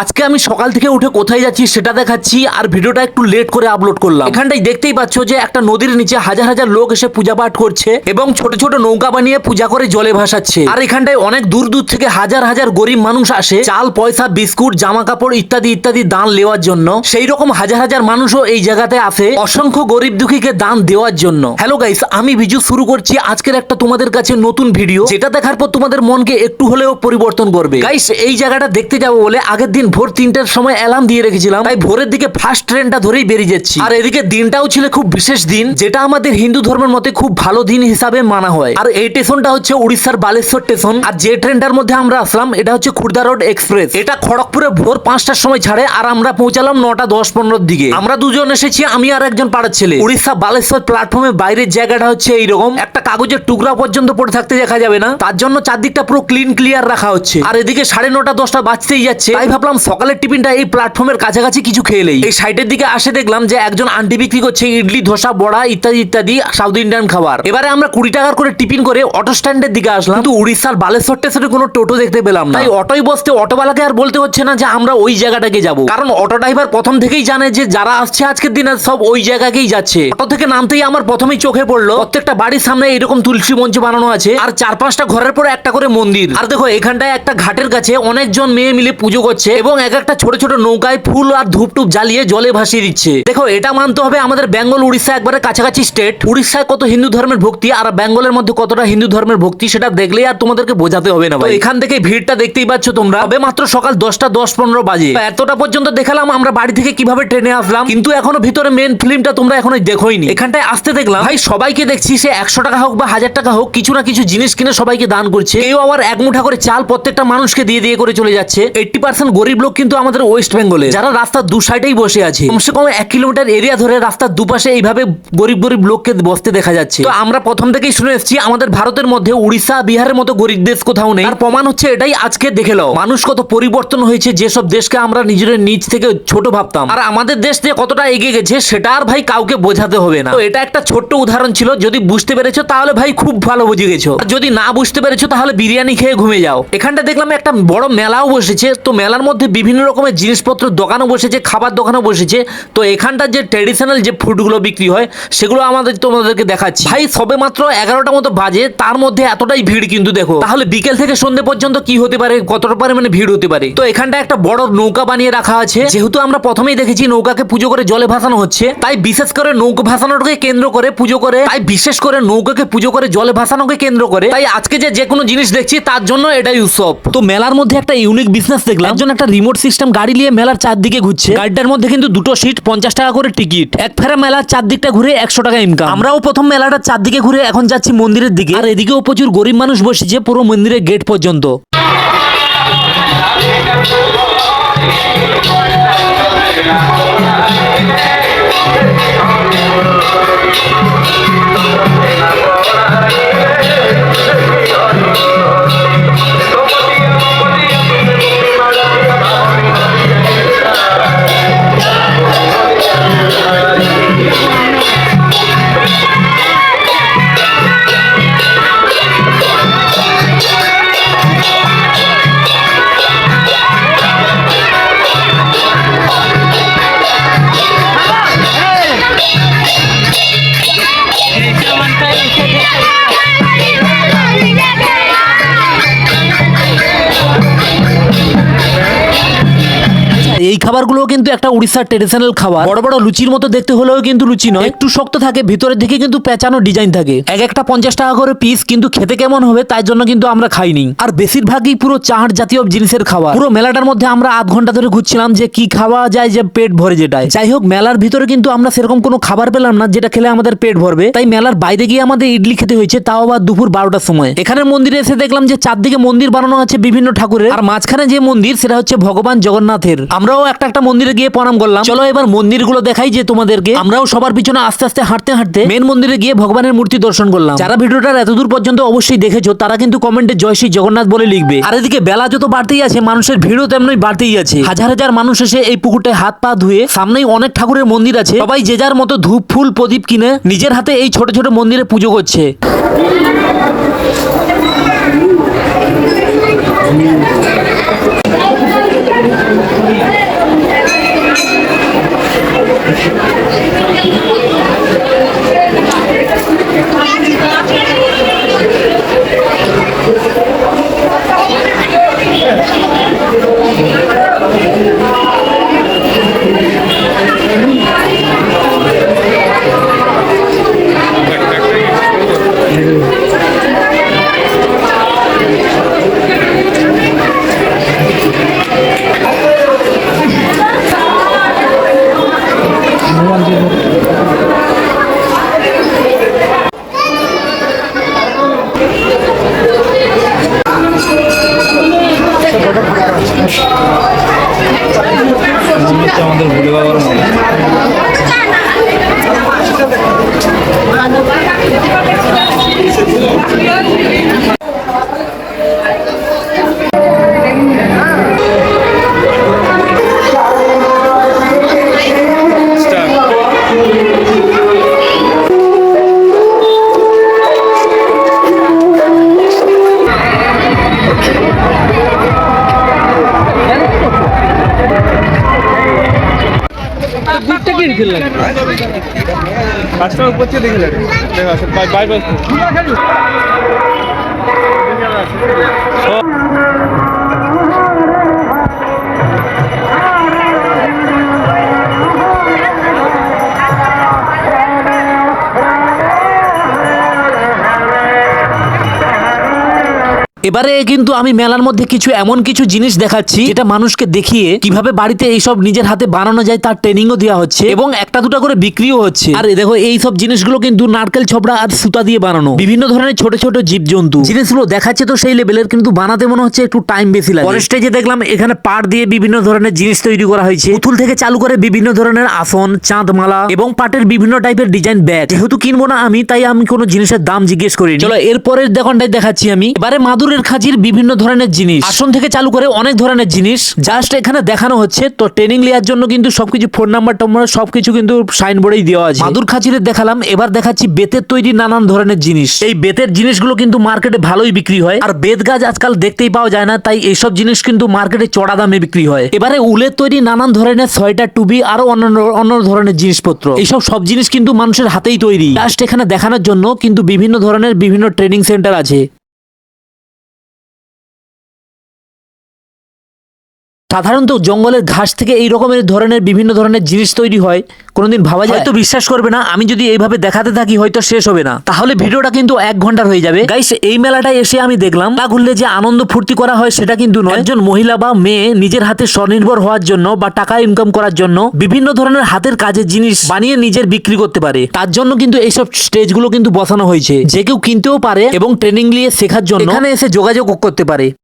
আজকে আমি সকাল থেকে উঠে কোথায় যাচ্ছি সেটা দেখাচ্ছি, আর ভিডিওটা একটু লেট করে আপলোড করলাম। এখানটাই দেখতেই পাচ্ছ যে একটা নদীর নিচে হাজার হাজার লোক এসে পূজা পাঠ করছে এবং ছোট ছোট নৌকা বানিয়ে পূজা করে জলে ভাসাচ্ছে। আর এখানটায় অনেক দূর দূর থেকে হাজার হাজার গরিব মানুষ আসে চাল, পয়সা, বিস্কুট, জামা কাপড় ইত্যাদি ইত্যাদি দান নেওয়ার জন্য। সেই রকম হাজার হাজার মানুষও এই জায়গাতে আসে অসংখ্য গরিব দুঃখীকে দান দেওয়ার জন্য। হ্যালো গাইস, আমি বিজু শুরু করছি আজকের একটা তোমাদের কাছে নতুন ভিডিও, যেটা দেখার পর তোমাদের মনকে একটু হলেও পরিবর্তন করবে। গাইস, এই জায়গাটা দেখতে যাবো বলে আগের দিন ভোর 3টার সময় অ্যালার্ম দিয়ে রেখেছিলাম, তাই ভোরের দিকে ফার্স্ট ট্রেনটা ধরেই বেরিয়ে যাচ্ছি। আর এদিকে দিনটাও ছিল খুব বিশেষ দিন, যেটা আমাদের হিন্দু ধর্মের মতে খুব ভালো দিন হিসাবে মানা হয়। আর এই স্টেশনটা হচ্ছে উড়িষ্যার বালেশ্বর স্টেশন। আর যে ট্রেনটার মধ্যে আমরা আসলাম এটা হচ্ছে খুর্দা রোড এক্সপ্রেস। এটা খড়গপুরে ভোর 5টার সময় ছাড়ে, আর আমরা পৌঁছালাম 9টা 10-15 দিকে। আমরা দুজন এসেছি, আমি আর একজন পাড়ার ছেলে। উড়িষ্যা বালেশ্বর প্ল্যাটফর্মের বাইরের জায়গাটা হচ্ছে এইরকম, একটা কাগজের টুকরা পর্যন্ত পড়ে থাকতে দেখা যাবে না, তার জন্য চারদিকটা পুরো ক্লিন ক্লিয়ার রাখা হচ্ছে। আর এদিকে 9:30 10টা বাজতেই যাচ্ছে, তাই ভাবলাম সকালের টিফিনটা এই প্ল্যাটফর্মের কাছাকাছি কিছু খেয়ে নেই। এই সাইডের দিকে আসে দেখলাম যে একজন আন্টি বিক্রি করছে ইডলি, ধোসা, বড়া ইত্যাদি ইত্যাদি সাউথ ইন্ডিয়ান খাবার। এবারে আমরা 20 টাকার করে টিফিন করে অটো স্ট্যান্ডের দিকে আসলাম, কিন্তু উড়িষ্যার বালেশ্বর স্টেশনে কোনো টোটো দেখতে পেলাম না। তাই অটোয় বসতে অটোওয়ালাকে আর বলতে হচ্ছে না যে আমরা ওই জায়গাটাকে যাব, কারণ অটো ড্রাইভার প্রথম থেকেই জানে যে যারা আসছে আজকের দিনে সব ওই জায়গাকেই যাচ্ছে। অটো থেকে নামতেই আমার প্রথমেই চোখে পড়লো প্রত্যেকটা বাড়ির সামনে এরকম তুলসী মঞ্চ বানানো আছে, আর 4-5টা ঘরের পরে একটা করে মন্দির। আর দেখো এখানটায় একটা ঘাটের কাছে অনেকজন মেয়ে মিলে পুজো করছে এবং এক একটা ছোট ছোট নৌকায় ফুল আর ধূপ টুপ জ্বালিয়ে জলে ভাসিয়ে দিচ্ছে। দেখো এটা মানতে হবে আমাদের বেঙ্গল উড়িষ্যা একবারে কাছাকাছি স্টেট। উড়িষ্যায় কত হিন্দু ধর্মের ভক্তি আর বেঙ্গলের মধ্যে কতটা হিন্দু ধর্মের ভক্তি সেটা দেখলেই আর তোমাদেরকে বোঝাতে হবে না। এখান থেকে ভিড়টা দেখতেই পাচ্ছ তোমরা, হবে মাত্র সকাল 10টা 10-15 বাজে। এতটা পর্যন্ত দেখালাম আমরা বাড়ি থেকে কিভাবে ট্রেনে আসলাম, কিন্তু এখনো ভিতরে মেন ফিল্মটা তোমরা এখনো দেখোইনি। এখানটায় আসতে দেখলাম ভাই সবাইকে দেখছি সে 100 টাকা হোক বা 1000 টাকা হোক কিছু না কিছু জিনিস কিনে সবাইকে দান করছে। কেউ আবার এক মুঠা করে চাল প্রত্যেকটা মানুষকে দিয়ে দিয়ে করে চলে যাচ্ছে। 80% গরিব লোক কিন্তু আমাদের ওয়েস্ট বেঙ্গলে, যারা রাস্তার দু সাইডেই বসে আছে। কমসে কম 1 কিলোমিটার এরিয়া ধরে রাস্তার দুপাশে এইভাবে গরিব গরিব লোককে বসতে দেখা যাচ্ছে। তো আমরা প্রথম থেকেই শুনে এসেছি আমাদের ভারতের মধ্যে উড়িষ্যা বিহারের মতো গরিব দেশ কোথাও নেই। আর প্রমাণ হচ্ছে এটাই আজকে দেখে নাও মানুষ কত পরিবর্তন হয়েছে, যেসব দেশকে আমরা নিজেদের নিজ থেকে ছোট ভাবতাম। আর আমাদের দেশ যে কতটা এগিয়ে গেছে সেটা আর ভাই কাউকে বোঝাতে হবে না। তো এটা একটা ছোট্ট উদাহরণ ছিল, যদি বুঝতে পেরেছো তাহলে ভাই খুব ভালো বুঝে গেছো, আর যদি না বুঝতে পেরেছো তাহলে বিরিয়ানি খেয়ে ঘুমিয়ে যাও। এখানটা দেখলাম একটা বড় মেলাও বসেছে, তো মেলার মধ্যে বিভিন্ন রকমের জিনিসপত্র দোকানও বসেছে, খাবার দোকানও বসেছে। তো এখানটা যে ট্রেডিশনাল যে ফুডগুলো বিক্রি হয় সেগুলো তোমাদেরকে দেখাচ্ছি। ভাই সবে মাত্র 11টা মতো বাজে, তার মধ্যে এতটাই ভিড় কিন্তু দেখো, তাহলে বিকেল থেকে সন্ধ্যে পর্যন্ত কি হতে পারে, কতটা পরিমাণে ভিড় হতে পারে। তো এখানটা একটা বড় নৌকা বানিয়ে রাখা আছে, যেহেতু আমরা প্রথমেই দেখেছি নৌকাকে পুজো করে জলে ভাসানো হচ্ছে, তাই বিশেষ করে নৌকা ভাসানোকে কেন্দ্র করে পুজো করে, তাই বিশেষ করে নৌকাকে পুজো করে জলে ভাসানোকে কেন্দ্র করে, তাই আজকে যে কোনো জিনিস দেখছি তার জন্য এটাই উৎসব। তো মেলার মধ্যে একটা ইউনিক বিজনেস দেখলাম, একজন একটা রিমোট সিস্টেম গাড়ি নিয়ে মেলার চারদিকে ঘুরছে। গাড়িটার মধ্যে কিন্তু দুটো সিট, 50 টাকা করে টিকিট। এক ফেরা মেলার চারদিকটা ঘুরে 100 টাকা ইনকাম। আমরাও প্রথম মেলাটার চারদিকে ঘুরে এখন যাচ্ছি মন্দিরের দিকে, আর এদিকেও প্রচুর গরিব মানুষ বসেছে পুরো মন্দিরের গেট পর্যন্ত। এই খাবারগুলো কিন্তু একটা উড়িষ্যার ট্রেডিশনাল খাবার। বড় বড় লুচির মতো দেখতে হলেও কিন্তু লুচি নয়, একটু শক্ত থাকে, ভিতরের দিকে কিন্তু পেঁচানো ডিজাইন থাকে। এক একটা 50 টাকা করে পিস, কিন্তু খেতে কেমন হবে তাই জন্য কিন্তু আমরা খাইনি। আর বেশিরভাগই পুরো চাট জাতীয় জিনিসের খাবার। পুরো মেলাটার মধ্যে আমরা আধ ঘন্টা ধরে ঘুরছিলাম যে কি খাওয়া যায় যে পেট ভরে যেটাই। যাই হোক, মেলার ভিতরে কিন্তু আমরা সেরকম কোনো খাবার পেলাম না যেটা খেলে আমাদের পেট ভরবে, তাই মেলার বাইরে গিয়ে আমাদের ইডলি খেতে হয়েছে, তাও আবার দুপুর 12টার সময়। এখানে মন্দিরে এসে দেখলাম যে চারদিকে মন্দির বানানো আছে বিভিন্ন ঠাকুরের, আর মাঝখানে যে মন্দির সেটা হচ্ছে ভগবান জগন্নাথের। আমরাও একটা একটা মন্দিরে গিয়ে প্রণাম করলাম। চলো এবার মন্দিরগুলো দেখাই যে তোমাদেরকে। আমরাও সবার পিছনে আস্তে আস্তে হাঁটতে হাঁটতে মেন মন্দিরে গিয়ে ভগবানের মূর্তি দর্শন করলাম। যারা ভিডিওটার এতদূর পর্যন্ত অবশ্যই দেখেছো তারা কিন্তু কমেন্টে জয় শ্রী জগন্নাথ বলে লিখবে। আর এদিকে বেলা যত বাড়তেই আছে মানুষের ভিড়ও তেমনি বাড়তেই আছে। হাজার হাজার মানুষ এসে এই পুকুরটায় হাত পা ধুয়ে, সামনেই অনেক ঠাকুরের মন্দির আছে, সবাই যে যার মতো ধূপ ফুল প্রদীপ কিনে নিজের হাতে এই ছোট ছোট মন্দিরে পুজো করছে। হচ্ছে আমাদের ভোলে বাবার মন্দির। কাজটা উপর থেকে দেখে যাবে বাই বাই। এবারে কিন্তু আমি মেলার মধ্যে কিছু এমন কিছু জিনিস দেখাচ্ছি যেটা মানুষকে দেখিয়ে কিভাবে বাড়িতে এইসব নিজের হাতে বানানো যায় তার ট্রেনিংও দেওয়া হচ্ছে এবং একটা দুটা করে বিক্রিও হচ্ছে। আর দেখো এই সব জিনিসগুলো কিন্তু নারকেল ছপড়া আর সুতা দিয়ে বানানো, বিভিন্ন ধরনের ছোট ছোট জীবজন্তু। জিনিসগুলো দেখাচ্ছে তো সেই লেভেলের, কিন্তু বানাতে মনে হচ্ছে একটু টাইম বেশি লাগে। পরের স্টেজে দেখলাম এখানে পাট দিয়ে বিভিন্ন ধরনের জিনিস তৈরি করা হয়েছে, পুতুল থেকে চালু করে বিভিন্ন ধরনের আসন, চাঁদমালা এবং পাটের বিভিন্ন টাইপের ডিজাইন ব্যাগ। যেহেতু কিনবো না আমি, তাই আমি কোনো জিনিসের দাম জিজ্ঞেস করিনি। চলো এরপরের দোকানটাই দেখাচ্ছি আমি। এবারে মাদুরের খাঁচির বিভিন্ন ধরনের জিনিস, আসন থেকে চালু করে অনেক ধরনের জিনিস জাস্ট এখানে দেখানো হচ্ছে। তো ট্রেনিং নেওয়ার জন্য কিন্তু সবকিছু ফোন নাম্বার সবকিছু কিন্তু সাইনবোর্ডেই দেওয়া আছে। মাদুর খাঁচিরের দেখালাম, এবার দেখাচ্ছি বেতের তৈরি নানান ধরনের জিনিস। এই বেতের জিনিসগুলো কিন্তু মার্কেটে ভালোই বিক্রি হয়, আর বেত গাছ আজকাল দেখতেই পাওয়া যায় না, তাই এইসব জিনিস কিন্তু মার্কেটে চড়া দামে বিক্রি হয়। এবারে উলের তৈরি নানান ধরনের সোয়েটার, টুপি আরো অন্য ধরনের জিনিসপত্র, এইসব সব জিনিস কিন্তু মানুষের হাতেই তৈরি। জাস্ট এখানে দেখানোর জন্য কিন্তু বিভিন্ন ধরনের বিভিন্ন ট্রেনিং সেন্টার আছে। সাধারণত জঙ্গলের ঘাস থেকে এই রকমের ধরনের বিভিন্ন ধরনের জিনিস তৈরি হয়, কোনোদিন ভাবা যায়? হয়তো বিশ্বাস করবে না, আমি যদি এইভাবে দেখাতে থাকি হয়তো শেষ হবে না, তাহলে ভিডিওটা কিন্তু 1 ঘন্টার হয়ে যাবে। গাইস, এই মেলাটায় এসে আমি দেখলাম মেলা ঘুরলে যে আনন্দ ফুর্তি করা হয় সেটা কিন্তু নয়। একজন মহিলা বা মেয়ে নিজের হাতে স্বনির্ভর হওয়ার জন্য বা টাকা ইনকাম করার জন্য বিভিন্ন ধরনের হাতের কাজের জিনিস বানিয়ে নিজের বিক্রি করতে পারে, তার জন্য কিন্তু এইসব স্টেজগুলো কিন্তু বসানো হয়েছে। যে কেউ কিনতেও পারে এবং ট্রেনিং নিয়ে শেখার জন্য এখানে এসে যোগাযোগ করতে পারে।